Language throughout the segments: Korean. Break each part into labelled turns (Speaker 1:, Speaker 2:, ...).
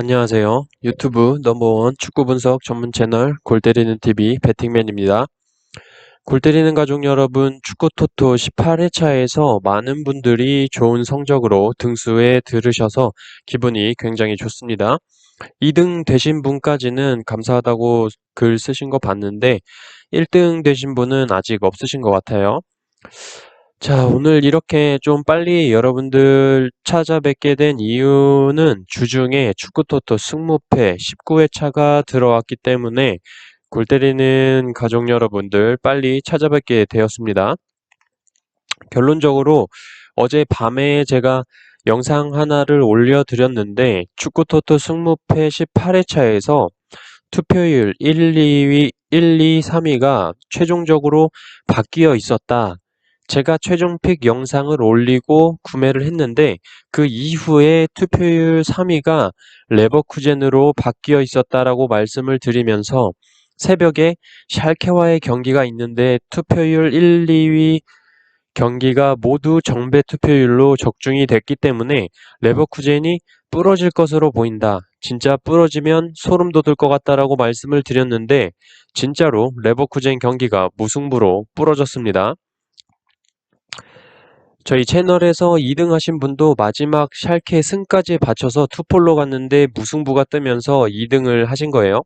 Speaker 1: 안녕하세요. 유튜브 넘버원 축구 분석 전문 채널 골때리는 TV 배팅맨입니다. 골때리는 가족 여러분, 축구 토토 18회차에서 많은 분들이 좋은 성적으로 등수에 들으셔서 기분이 굉장히 좋습니다. 2등 되신 분까지는 감사하다고 글 쓰신 거 봤는데 1등 되신 분은 아직 없으신 것 같아요. 자, 오늘 이렇게 좀 빨리 여러분들 찾아뵙게 된 이유는 주중에 축구토토 승무패 19회차가 들어왔기 때문에 골 때리는 가족 여러분들 빨리 찾아뵙게 되었습니다. 결론적으로 어제 밤에 제가 영상 하나를 올려드렸는데 축구토토 승무패 18회차에서 투표율 1, 2위, 1, 2, 3위가 최종적으로 바뀌어 있었다. 제가 최종 픽 영상을 올리고 구매를 했는데 그 이후에 투표율 3위가 레버쿠젠으로 바뀌어 있었다라고 말씀을 드리면서 새벽에 샬케와의 경기가 있는데 투표율 1, 2위 경기가 모두 정배 투표율로 적중이 됐기 때문에 레버쿠젠이 부러질 것으로 보인다. 진짜 부러지면 소름 돋을 것 같다라고 말씀을 드렸는데 진짜로 레버쿠젠 경기가 무승부로 부러졌습니다. 저희 채널에서 2등 하신 분도 마지막 샬케 승까지 바쳐서 투폴로 갔는데 무승부가 뜨면서 2등을 하신 거예요.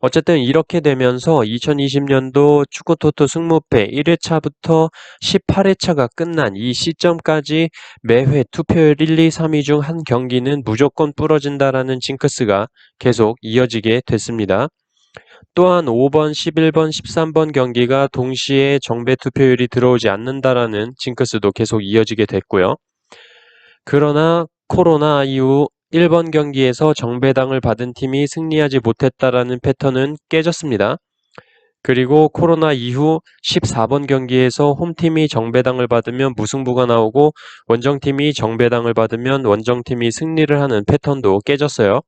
Speaker 1: 어쨌든 이렇게 되면서 2020년도 축구토토 승무패 1회차부터 18회차가 끝난 이 시점까지 매회 투표율 1, 2, 3위 중 한 경기는 무조건 부러진다라는 징크스가 계속 이어지게 됐습니다. 또한 5번, 11번, 13번 경기가 동시에 정배 투표율이 들어오지 않는다라는 징크스도 계속 이어지게 됐고요. 그러나 코로나 이후 1번 경기에서 정배당을 받은 팀이 승리하지 못했다라는 패턴은 깨졌습니다. 그리고 코로나 이후 14번 경기에서 홈팀이 정배당을 받으면 무승부가 나오고 원정팀이 정배당을 받으면 원정팀이 승리를 하는 패턴도 깨졌어요.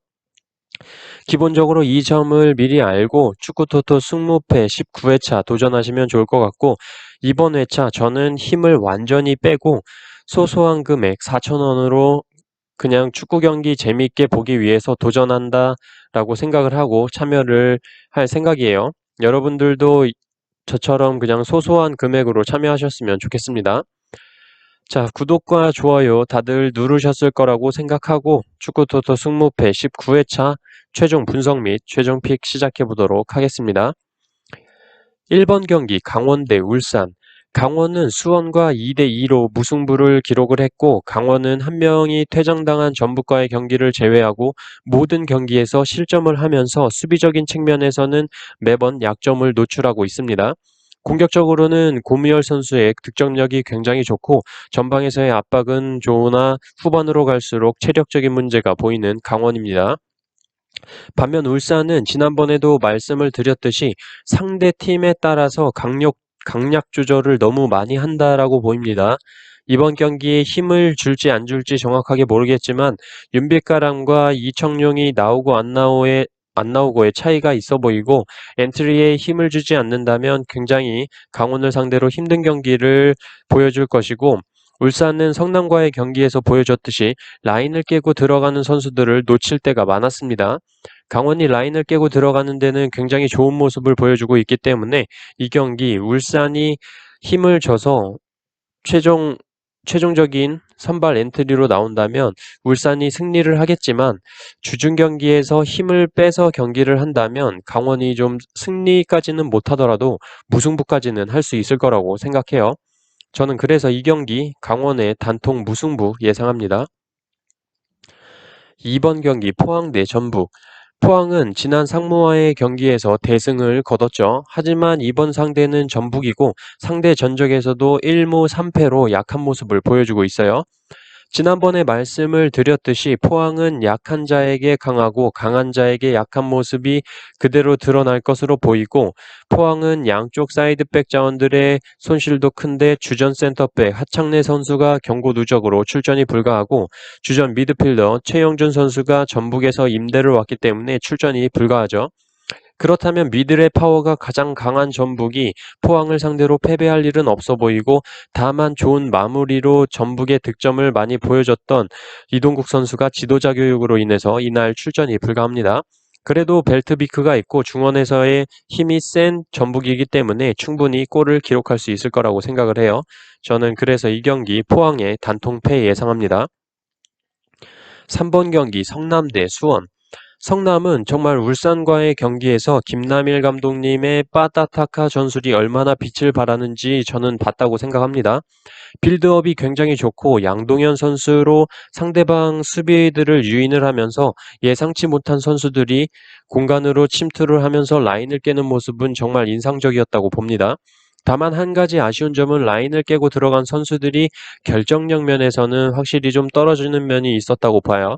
Speaker 1: 기본적으로 이 점을 미리 알고 축구토토 승무패 19회차 도전하시면 좋을 것 같고 이번 회차 저는 힘을 완전히 빼고 소소한 금액 4,000원으로 그냥 축구 경기 재미있게 보기 위해서 도전한다 라고 생각을 하고 참여를 할 생각이에요. 여러분들도 저처럼 그냥 소소한 금액으로 참여하셨으면 좋겠습니다. 자, 구독과 좋아요 다들 누르셨을 거라고 생각하고 축구토토 승무패 19회차 최종 분석 및 최종 픽 시작해 보도록 하겠습니다. 1번 경기 강원 대 울산. 강원은 수원과 2대2로 무승부를 기록을 했고 강원은 한 명이 퇴장당한 전북과의 경기를 제외하고 모든 경기에서 실점을 하면서 수비적인 측면에서는 매번 약점을 노출하고 있습니다. 공격적으로는 고무열 선수의 득점력이 굉장히 좋고 전방에서의 압박은 좋으나 후반으로 갈수록 체력적인 문제가 보이는 강원입니다. 반면 울산은 지난번에도 말씀을 드렸듯이 상대 팀에 따라서 강약 조절을 너무 많이 한다라고 보입니다. 이번 경기에 힘을 줄지 안 줄지 정확하게 모르겠지만 윤빛가람과 이청용이 나오고 안 나오고의 차이가 있어 보이고 엔트리에 힘을 주지 않는다면 굉장히 강원을 상대로 힘든 경기를 보여줄 것이고 울산은 성남과의 경기에서 보여줬듯이 라인을 깨고 들어가는 선수들을 놓칠 때가 많았습니다. 강원이 라인을 깨고 들어가는 데는 굉장히 좋은 모습을 보여주고 있기 때문에 이 경기 울산이 힘을 줘서 최종적인 선발 엔트리로 나온다면 울산이 승리를 하겠지만 주중 경기에서 힘을 빼서 경기를 한다면 강원이 좀 승리까지는 못하더라도 무승부까지는 할 수 있을 거라고 생각해요. 저는 그래서 이 경기 강원의 단통 무승부 예상합니다. 2번 경기 포항 대 전북. 포항은 지난 상무와의 경기에서 대승을 거뒀죠. 하지만 이번 상대는 전북이고 상대 전적에서도 1무 3패로 약한 모습을 보여주고 있어요. 지난번에 말씀을 드렸듯이 포항은 약한 자에게 강하고 강한 자에게 약한 모습이 그대로 드러날 것으로 보이고 포항은 양쪽 사이드백 자원들의 손실도 큰데 주전 센터백 하창래 선수가 경고 누적으로 출전이 불가하고 주전 미드필더 최영준 선수가 전북에서 임대를 왔기 때문에 출전이 불가하죠. 그렇다면 미들의 파워가 가장 강한 전북이 포항을 상대로 패배할 일은 없어 보이고, 다만 좋은 마무리로 전북의 득점을 많이 보여줬던 이동국 선수가 지도자 교육으로 인해서 이날 출전이 불가합니다. 그래도 벨트비크가 있고 중원에서의 힘이 센 전북이기 때문에 충분히 골을 기록할 수 있을 거라고 생각을 해요. 저는 그래서 이 경기 포항의 단통패 예상합니다. 3번 경기 성남 대 수원. 성남은 정말 울산과의 경기에서 김남일 감독님의 빠따타카 전술이 얼마나 빛을 발하는지 저는 봤다고 생각합니다. 빌드업이 굉장히 좋고 양동현 선수로 상대방 수비들을 유인을 하면서 예상치 못한 선수들이 공간으로 침투를 하면서 라인을 깨는 모습은 정말 인상적이었다고 봅니다. 다만 한 가지 아쉬운 점은 라인을 깨고 들어간 선수들이 결정력 면에서는 확실히 좀 떨어지는 면이 있었다고 봐요.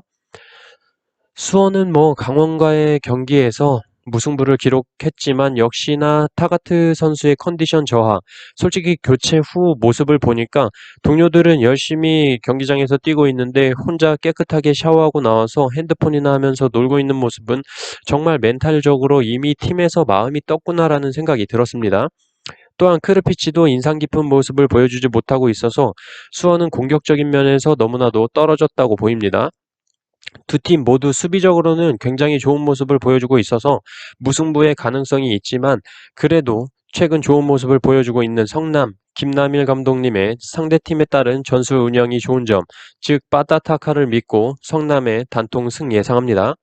Speaker 1: 수원은 강원과의 경기에서 무승부를 기록했지만 역시나 타가트 선수의 컨디션 저하, 솔직히 교체 후 모습을 보니까 동료들은 열심히 경기장에서 뛰고 있는데 혼자 깨끗하게 샤워하고 나와서 핸드폰이나 하면서 놀고 있는 모습은 정말 멘탈적으로 이미 팀에서 마음이 떴구나라는 생각이 들었습니다. 또한 크르피치도 인상 깊은 모습을 보여주지 못하고 있어서 수원은 공격적인 면에서 너무나도 떨어졌다고 보입니다. 두 팀 모두 수비적으로는 굉장히 좋은 모습을 보여주고 있어서 무승부의 가능성이 있지만, 그래도 최근 좋은 모습을 보여주고 있는 성남, 김남일 감독님의 상대팀에 따른 전술 운영이 좋은 점, 즉 빠따타카를 믿고 성남의 단통 승 예상합니다.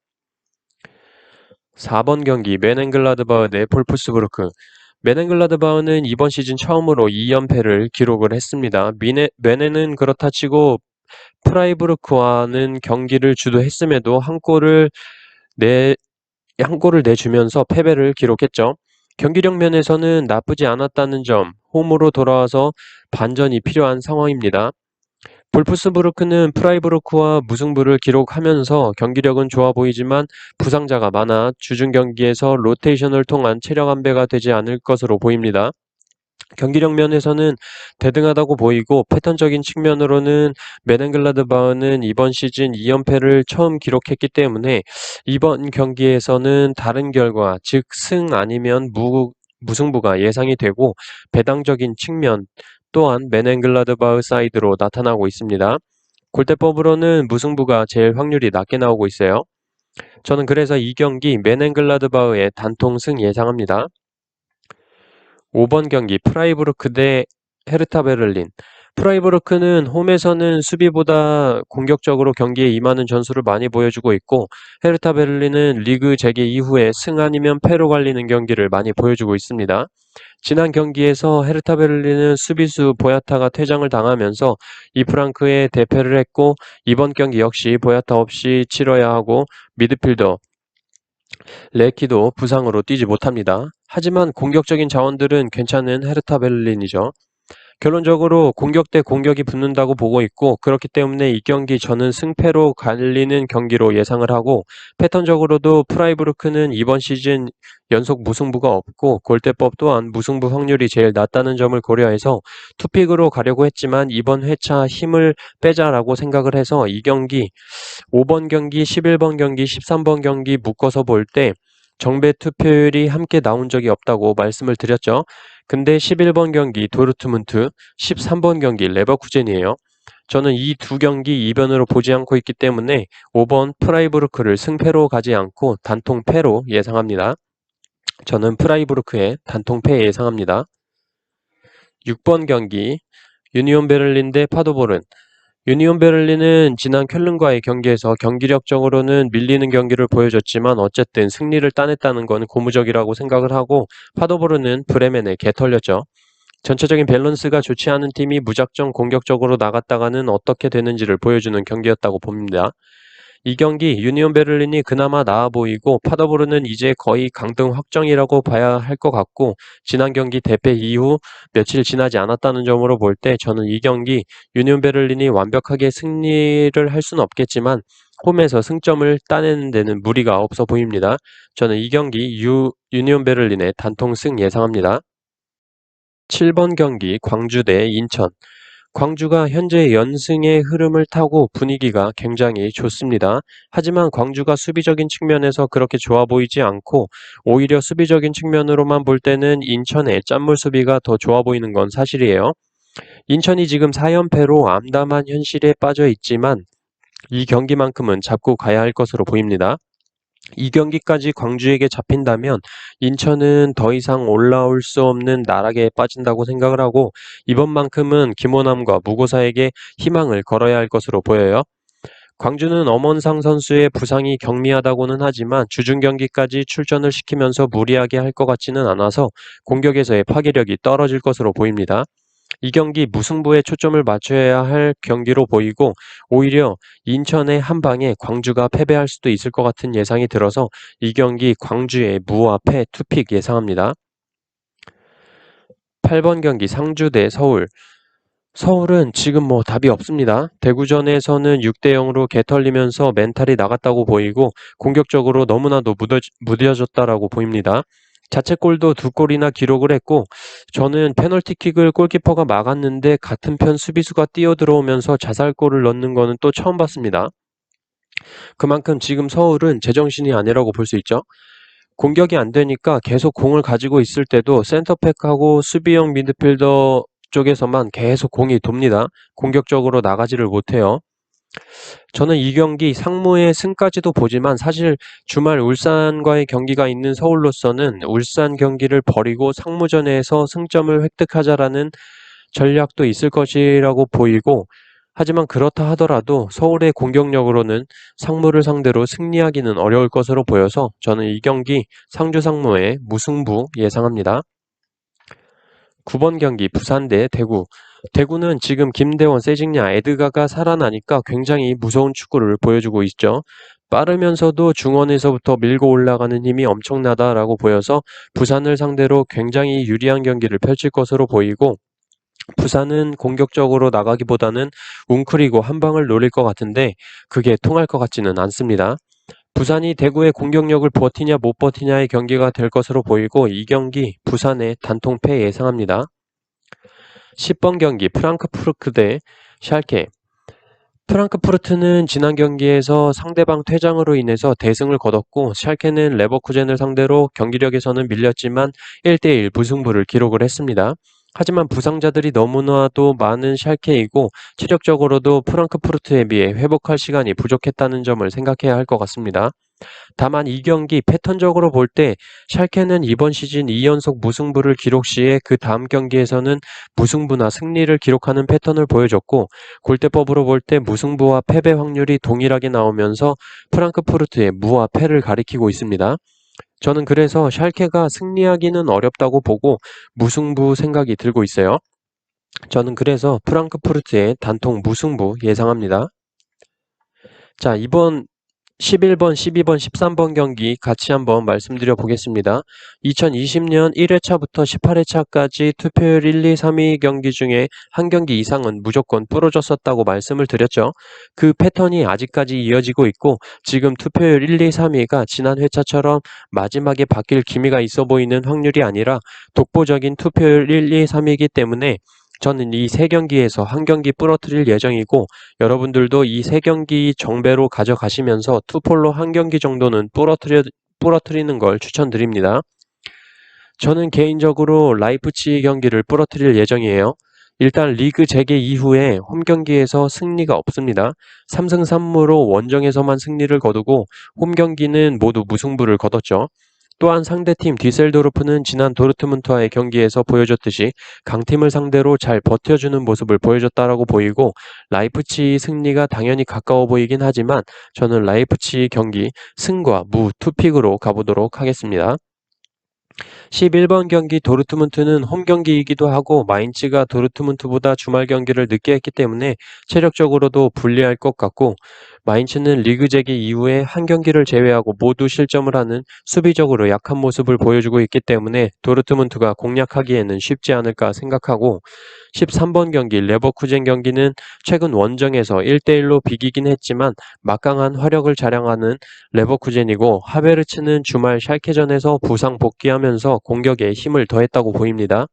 Speaker 1: 4번 경기 메넨글라드바흐 대 볼프스부르크. 메넨글라드바흐는 이번 시즌 처음으로 2연패를 기록을 했습니다. 메넨은 그렇다 치고 프라이부르크와는 경기를 주도했음에도 한 골을 내주면서 패배를 기록했죠. 경기력 면에서는 나쁘지 않았다는 점, 홈으로 돌아와서 반전이 필요한 상황입니다. 볼프스부르크는 프라이부르크와 무승부를 기록하면서 경기력은 좋아 보이지만 부상자가 많아 주중 경기에서 로테이션을 통한 체력 안배가 되지 않을 것으로 보입니다. 경기력 면에서는 대등하다고 보이고, 패턴적인 측면으로는 메넨글라드바흐는 이번 시즌 2연패를 처음 기록했기 때문에 이번 경기에서는 다른 결과, 즉 승 아니면 무승부가 예상이 되고, 배당적인 측면 또한 메넨글라드바흐 사이드로 나타나고 있습니다. 골대법으로는 무승부가 제일 확률이 낮게 나오고 있어요. 저는 그래서 이 경기 메넨글라드바흐의 단통승 예상합니다. 5번 경기 프라이부르크 대 헤르타 베를린. 프라이부르크는 홈에서는 수비보다 공격적으로 경기에 임하는 전술을 많이 보여주고 있고, 헤르타 베를린은 리그 재개 이후에 승 아니면 패로 갈리는 경기를 많이 보여주고 있습니다. 지난 경기에서 헤르타 베를린은 수비수 보야타가 퇴장을 당하면서 이프랑크에 대패를 했고, 이번 경기 역시 보야타 없이 치러야 하고 미드필더 레키도 부상으로 뛰지 못합니다. 하지만 공격적인 자원들은 괜찮은 헤르타 베를린이죠. 결론적으로 공격 대 공격이 붙는다고 보고 있고, 그렇기 때문에 이 경기 저는 승패로 갈리는 경기로 예상을 하고, 패턴적으로도 프라이부르크는 이번 시즌 연속 무승부가 없고 골대법 또한 무승부 확률이 제일 낮다는 점을 고려해서 투픽으로 가려고 했지만 이번 회차 힘을 빼자라고 생각을 해서 이 경기 5번 경기, 11번 경기, 13번 경기 묶어서 볼 때 정배 투표율이 함께 나온 적이 없다고 말씀을 드렸죠. 근데 11번 경기 도르트문트, 13번 경기 레버쿠젠이에요. 저는 이 두 경기 이변으로 보지 않고 있기 때문에 5번 프라이부르크를 승패로 가지 않고 단통패로 예상합니다. 저는 프라이부르크의 단통패 예상합니다. 6번 경기 유니온 베를린 대 파도보른. 유니온 베를린은 지난 쾰른과의 경기에서 경기력적으로는 밀리는 경기를 보여줬지만 어쨌든 승리를 따냈다는 건 고무적이라고 생각을 하고, 파도보르는 브레멘에 개털렸죠. 전체적인 밸런스가 좋지 않은 팀이 무작정 공격적으로 나갔다가는 어떻게 되는지를 보여주는 경기였다고 봅니다. 이 경기 유니온 베를린이 그나마 나아 보이고 파더보르는 이제 거의 강등 확정이라고 봐야 할 것 같고, 지난 경기 대패 이후 며칠 지나지 않았다는 점으로 볼 때 저는 이 경기 유니온 베를린이 완벽하게 승리를 할 수는 없겠지만 홈에서 승점을 따내는 데는 무리가 없어 보입니다. 저는 이 경기 유니온 베를린의 단통승 예상합니다. 7번 경기 광주 대 인천. 광주가 현재 연승의 흐름을 타고 분위기가 굉장히 좋습니다. 하지만 광주가 수비적인 측면에서 그렇게 좋아 보이지 않고 오히려 수비적인 측면으로만 볼 때는 인천의 짠물 수비가 더 좋아 보이는 건 사실이에요. 인천이 지금 4연패로 암담한 현실에 빠져 있지만 이 경기만큼은 잡고 가야 할 것으로 보입니다. 이 경기까지 광주에게 잡힌다면 인천은 더 이상 올라올 수 없는 나락에 빠진다고 생각을 하고 이번만큼은 김호남과 무고사에게 희망을 걸어야 할 것으로 보여요. 광주는 엄원상 선수의 부상이 경미하다고는 하지만 주중 경기까지 출전을 시키면서 무리하게 할 것 같지는 않아서 공격에서의 파괴력이 떨어질 것으로 보입니다. 이 경기 무승부에 초점을 맞춰야 할 경기로 보이고 오히려 인천의 한 방에 광주가 패배할 수도 있을 것 같은 예상이 들어서 이 경기 광주의 무와 패 투픽 예상합니다. 8번 경기 상주 대 서울. 서울은 지금 답이 없습니다. 대구전에서는 6대0으로 개털리면서 멘탈이 나갔다고 보이고 공격적으로 너무나도 무뎌졌다라고 보입니다. 자책골도 2골이나 기록을 했고 저는 페널티킥을 골키퍼가 막았는데 같은 편 수비수가 뛰어들어오면서 자살골을 넣는 거는 또 처음 봤습니다. 그만큼 지금 서울은 제정신이 아니라고 볼 수 있죠. 공격이 안 되니까 계속 공을 가지고 있을 때도 센터백하고 수비형 미드필더 쪽에서만 계속 공이 돕니다. 공격적으로 나가지를 못해요. 저는 이 경기 상무의 승까지도 보지만 사실 주말 울산과의 경기가 있는 서울로서는 울산 경기를 버리고 상무전에서 승점을 획득하자라는 전략도 있을 것이라고 보이고 하지만 그렇다 하더라도 서울의 공격력으로는 상무를 상대로 승리하기는 어려울 것으로 보여서 저는 이 경기 상주 상무의 무승부 예상합니다. 9번 경기 부산 대 대구. 대구는 지금 김대원, 세징야, 에드가가 살아나니까 굉장히 무서운 축구를 보여주고 있죠. 빠르면서도 중원에서부터 밀고 올라가는 힘이 엄청나다라고 보여서 부산을 상대로 굉장히 유리한 경기를 펼칠 것으로 보이고 부산은 공격적으로 나가기보다는 웅크리고 한 방을 노릴 것 같은데 그게 통할 것 같지는 않습니다. 부산이 대구의 공격력을 버티냐 못 버티냐의 경기가 될 것으로 보이고 이 경기 부산의 단통패 예상합니다. 10번 경기 프랑크푸르트 대 샬케. 프랑크푸르트는 지난 경기에서 상대방 퇴장으로 인해서 대승을 거뒀고 샬케는 레버쿠젠을 상대로 경기력에서는 밀렸지만 1대1 무승부를 기록을 했습니다. 하지만 부상자들이 너무나도 많은 샬케이고 체력적으로도 프랑크푸르트에 비해 회복할 시간이 부족했다는 점을 생각해야 할 것 같습니다. 다만 이 경기 패턴적으로 볼 때 샬케는 이번 시즌 2연속 무승부를 기록 시에 그 다음 경기에서는 무승부나 승리를 기록하는 패턴을 보여줬고 골대법으로 볼 때 무승부와 패배 확률이 동일하게 나오면서 프랑크푸르트의 무와 패를 가리키고 있습니다. 저는 그래서 샬케가 승리하기는 어렵다고 보고 무승부 생각이 들고 있어요. 저는 그래서 프랑크푸르트의 단통 무승부 예상합니다. 자, 이번 11번, 12번, 13번 경기 같이 한번 말씀드려 보겠습니다. 2020년 1회차부터 18회차까지 투표율 1, 2, 3위 경기 중에 한 경기 이상은 무조건 부러졌었다고 말씀을 드렸죠. 그 패턴이 아직까지 이어지고 있고 지금 투표율 1, 2, 3위가 지난 회차처럼 마지막에 바뀔 기미가 있어 보이는 확률이 아니라 독보적인 투표율 1, 2, 3위이기 때문에 저는 이 세 경기에서 한 경기 부러뜨릴 예정이고 여러분들도 이 세 경기 정배로 가져가시면서 투폴로 한 경기 정도는 부러뜨리는 걸 추천드립니다. 저는 개인적으로 라이프치히 경기를 부러뜨릴 예정이에요. 일단 리그 재개 이후에 홈 경기에서 승리가 없습니다. 3승 3무로 원정에서만 승리를 거두고 홈 경기는 모두 무승부를 거뒀죠. 또한 상대팀 디셀도르프는 지난 도르트문트와의 경기에서 보여줬듯이 강팀을 상대로 잘 버텨주는 모습을 보여줬다라고 보이고 라이프치히 승리가 당연히 가까워 보이긴 하지만 저는 라이프치히 경기 승과 무 투픽으로 가보도록 하겠습니다. 11번 경기 도르트문트는 홈 경기이기도 하고 마인츠가 도르트문트보다 주말 경기를 늦게 했기 때문에 체력적으로도 불리할 것 같고 마인츠는 리그 재개 이후에 한 경기를 제외하고 모두 실점을 하는 수비적으로 약한 모습을 보여주고 있기 때문에 도르트문트가 공략하기에는 쉽지 않을까 생각하고 13번 경기 레버쿠젠 경기는 최근 원정에서 1대1로 비기긴 했지만 막강한 화력을 자랑하는 레버쿠젠이고 하베르츠는 주말 샬케전에서 부상 복귀하면서 공격에 힘을 더했다고 보입니다.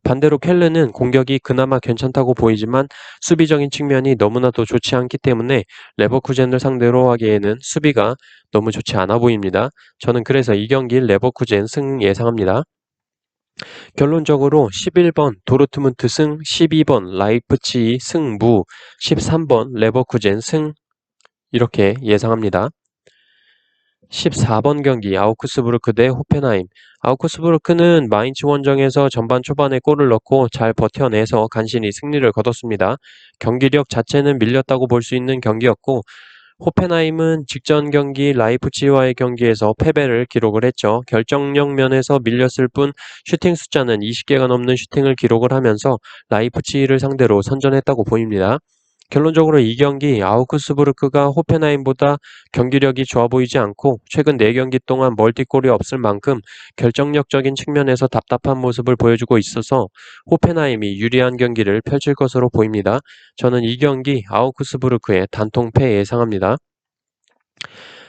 Speaker 1: 반대로 켈르는 공격이 그나마 괜찮다고 보이지만 수비적인 측면이 너무나도 좋지 않기 때문에 레버쿠젠을 상대로 하기에는 수비가 너무 좋지 않아 보입니다. 저는 그래서 이 경기 레버쿠젠 승 예상합니다. 결론적으로 11번 도르트문트 승, 12번 라이프치히 승 무, 13번 레버쿠젠 승 이렇게 예상합니다. 14번 경기 아우크스부르크 대 호펜하임. 아우크스부르크는 마인츠 원정에서 전반 초반에 골을 넣고 잘 버텨내서 간신히 승리를 거뒀습니다. 경기력 자체는 밀렸다고 볼 수 있는 경기였고 호펜하임은 직전 경기 라이프치히와의 경기에서 패배를 기록을 했죠. 결정력 면에서 밀렸을 뿐 슈팅 숫자는 20개가 넘는 슈팅을 기록을 하면서 라이프치히를 상대로 선전했다고 보입니다. 결론적으로 이 경기 아우크스부르크가 호펜하임보다 경기력이 좋아 보이지 않고 최근 4경기 동안 멀티골이 없을 만큼 결정력적인 측면에서 답답한 모습을 보여주고 있어서 호펜하임이 유리한 경기를 펼칠 것으로 보입니다. 저는 이 경기 아우크스부르크의 단통패 예상합니다.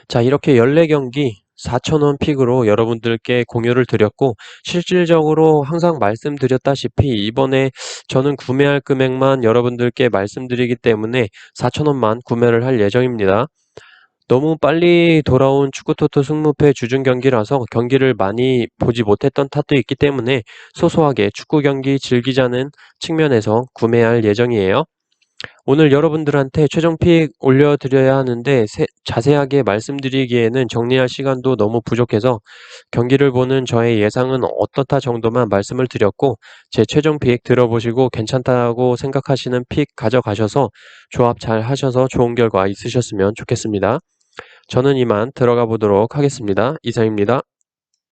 Speaker 1: 자, 이렇게 14경기 4,000원 픽으로 여러분들께 공유를 드렸고 실질적으로 항상 말씀드렸다시피 이번에 저는 구매할 금액만 여러분들께 말씀드리기 때문에 4,000원만 구매를 할 예정입니다. 너무 빨리 돌아온 축구토토 승무패 주중 경기라서 경기를 많이 보지 못했던 탓도 있기 때문에 소소하게 축구 경기 즐기자는 측면에서 구매할 예정이에요. 오늘 여러분들한테 최종 픽 올려드려야 하는데 자세하게 말씀드리기에는 정리할 시간도 너무 부족해서 경기를 보는 저의 예상은 어떻다 정도만 말씀을 드렸고 제 최종 픽 들어보시고 괜찮다고 생각하시는 픽 가져가셔서 조합 잘 하셔서 좋은 결과 있으셨으면 좋겠습니다. 저는 이만 들어가 보도록 하겠습니다. 이상입니다.